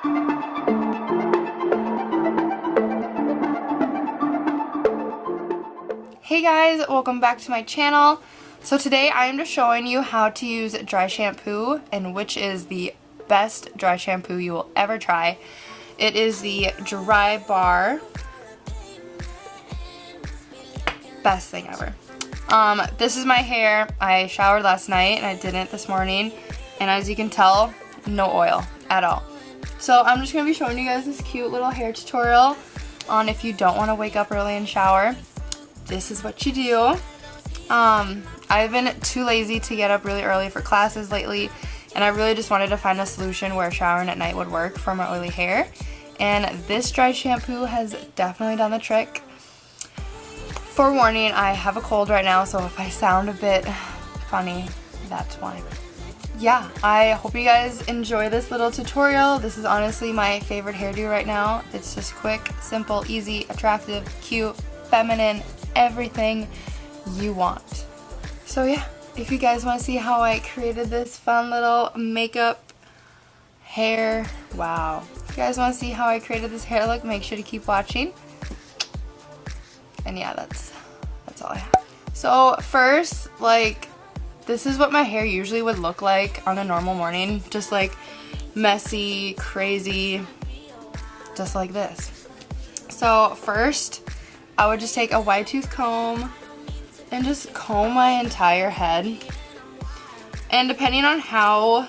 Hey guys, welcome back to my channel. So today I am just showing you how to use dry shampoo and which is the best dry shampoo you will ever try. It is the Drybar. Best thing ever. This is my hair. I showered last night and I didn't this morning, and as you can tell, no oil at all. So I'm just going to be showing you guys this cute little hair tutorial on if you don't want to wake up early and shower. This is what you do. I've been too lazy to get up really early for classes lately, and I really just wanted to find a solution where showering at night would work for my oily hair, and this dry shampoo has definitely done the trick. Forewarning, I have a cold right now, so if I sound a bit funny, that's why. Yeah, I hope you guys enjoy this little tutorial. This is honestly my favorite hairdo right now. It's just quick, simple, easy, attractive, cute, feminine, everything you want. So yeah, if you guys want to see how I created this fun little makeup hair, wow. If you guys want to see how I created this hair look, make sure to keep watching. And yeah, that's all I have. So first, like, this is what my hair usually would look like on a normal morning. Just like messy, crazy, just like this. So first, I would just take a wide tooth comb and just comb my entire head. And depending on how,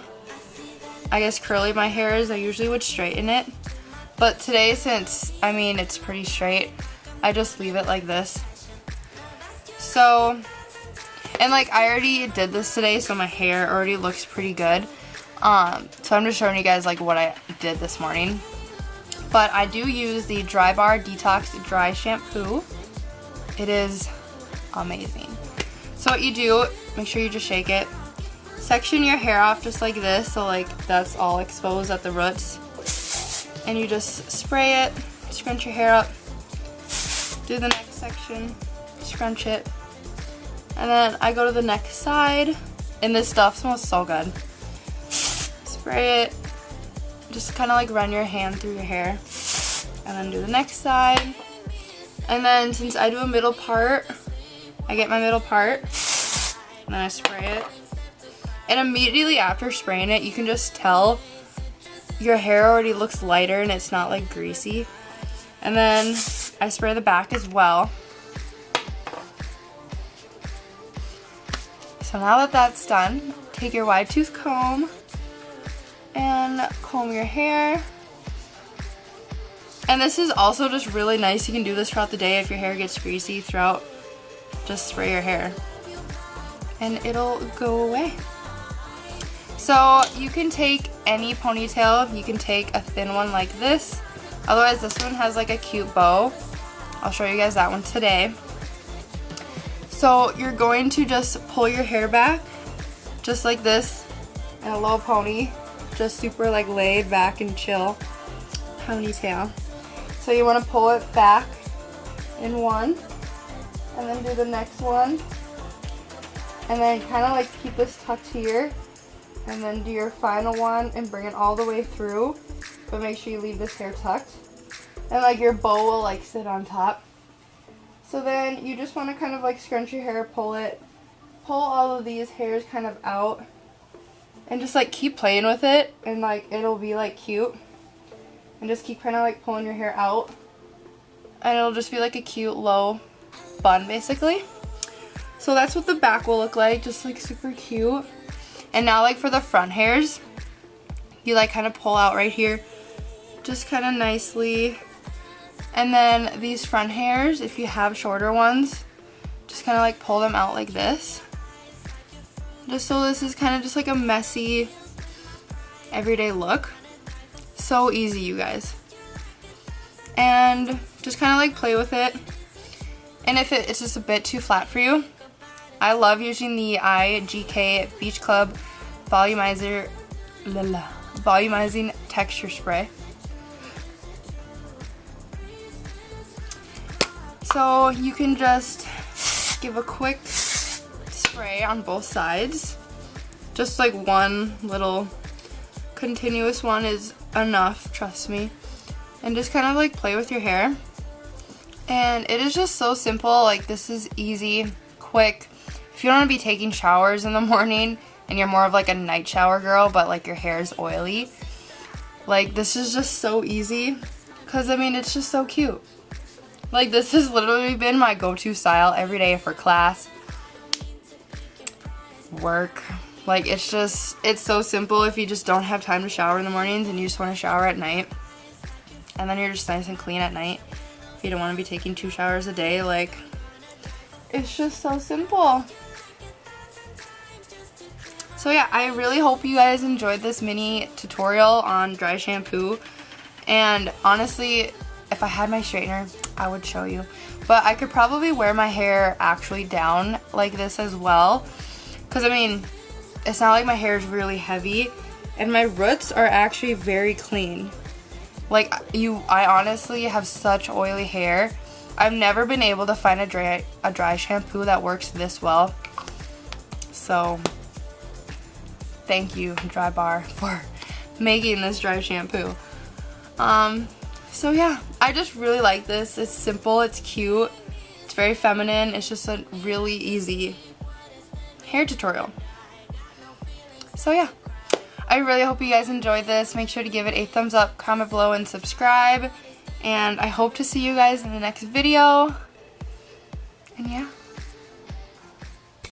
I guess, curly my hair is, I usually would straighten it. But today, since, I mean, it's pretty straight, I just leave it like this. So, and like I already did this today, so my hair already looks pretty good. So I'm just showing you guys like what I did this morning. But I do use the Bar Detox Dry Shampoo. It is amazing. So what you do, make sure you just shake it. Section your hair off just like this, so like that's all exposed at the roots. And you just spray it, scrunch your hair up. Do the next section, scrunch it, and then I go to the next side, and this stuff smells so good. Spray it, just kind of like run your hand through your hair, and then do the next side. And then since I do a middle part, I get my middle part, and then I spray it. And immediately after spraying it, you can just tell your hair already looks lighter and it's not like greasy. And then I spray the back as well. So now that that's done, take your wide tooth comb and comb your hair. And this is also just really nice. You can do this throughout the day if your hair gets greasy throughout. Just spray your hair and it'll go away. So you can take any ponytail. You can take a thin one like this. Otherwise, this one has like a cute bow. I'll show you guys that one today. So you're going to just pull your hair back, just like this, in a low pony. Just super like laid back and chill ponytail. So you want to pull it back in one, and then do the next one. And then kind of like keep this tucked here, and then do your final one and bring it all the way through. But make sure you leave this hair tucked, and like your bow will like sit on top. So then you just want to kind of like scrunch your hair, pull all of these hairs kind of out, and just like keep playing with it, and like it'll be like cute. And just keep kind of like pulling your hair out, and it'll just be like a cute low bun basically. So that's what the back will look like, just like super cute. And now like for the front hairs, you like kind of pull out right here, just kind of nicely. And then these front hairs, if you have shorter ones, just kind of like pull them out like this. Just so this is kind of just like a messy, everyday look. So easy, you guys. And just kind of like play with it. And if it's just a bit too flat for you, I love using the IGK Beach Club volumizing texture spray. So you can just give a quick spray on both sides, just like one little continuous one is enough, trust me. And just kind of like play with your hair. And it is just so simple. Like, this is easy, quick. If you don't want to be taking showers in the morning and you're more of like a night shower girl, but like your hair is oily, like this is just so easy. Because I mean, it's just so cute. Like, this has literally been my go-to style every day for class, work. Like, it's so simple if you just don't have time to shower in the mornings and you just want to shower at night. And then you're just nice and clean at night. If you don't want to be taking 2 showers a day, like, it's just so simple. So yeah, I really hope you guys enjoyed this mini tutorial on dry shampoo. And honestly, if I had my straightener, I would show you. But I could probably wear my hair actually down like this as well. Because I mean, it's not like my hair is really heavy. And my roots are actually very clean. Like, I honestly have such oily hair. I've never been able to find a dry shampoo that works this well. So, thank you, Drybar, for making this dry shampoo. So yeah, I just really like this. It's simple, it's cute, it's very feminine. It's just a really easy hair tutorial. So yeah, I really hope you guys enjoyed this. Make sure to give it a thumbs up, comment below, and subscribe. And I hope to see you guys in the next video. And yeah.